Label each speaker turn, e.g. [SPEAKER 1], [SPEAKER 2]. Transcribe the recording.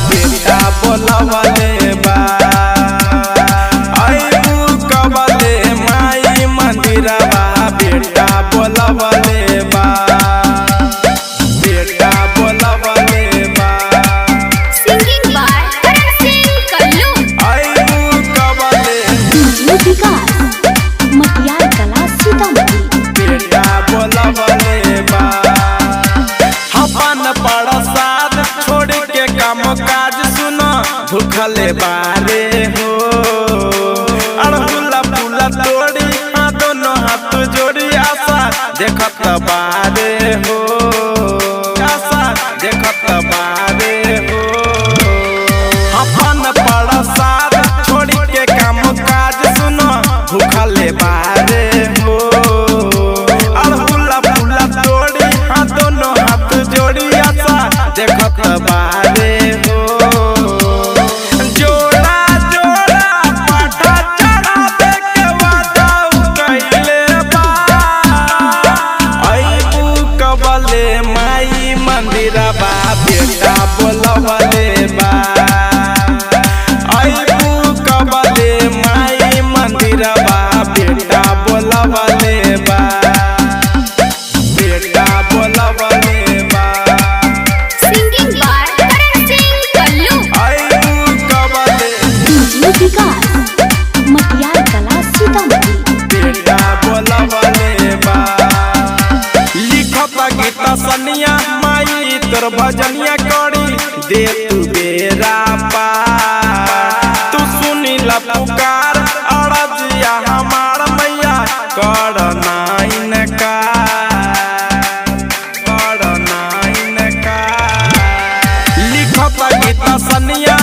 [SPEAKER 1] बेटा बोलवले बा आइबू कबले माई मंदिरवा बेटा बोलवले बा बेटा बोलवले बा
[SPEAKER 2] सिंगिंग बाय करण सिंह कल्लू
[SPEAKER 1] आइबू कबले
[SPEAKER 2] विकास मटियार कला सीतामढ़ी
[SPEAKER 1] बेटा बोलवले बा अपन प्रसाद छोड़ के काम काज सुनो भूखले बारे हो अड़हुला फूला तोड़ी दोनों हाथ जोड़ी आशा देखत बारे हो आशा देखत बारे हो अपन प्रसाद छोड़ के काम काज सुनो भूखले बारे हो अड़हुला फूला तोड़ी दोनों हाथ जोड़ी आशा देखत बारे हो जोड़ा जोड़ा पाठा चढ़ावे के वादा कइले बा आइबू कबले माई मंदिरवा बेटा बोलवले बा आइबू कबले माई मंदिरवा बेटा बोलवले बा बेटा बोलवले बा
[SPEAKER 2] सिंगिंग बाय करण सिंह कल्लू
[SPEAKER 1] आइबू कबले
[SPEAKER 2] विकास मटियार कला सीतामढ़ी
[SPEAKER 1] बेटा बोलवले बा लिखत गीत सनिया माई तोर भजनिया करी दे तू बेरा पा तू सुनी ला पुकार अरजिया हमार मैया कर नाइन का लिखत गीत सनिया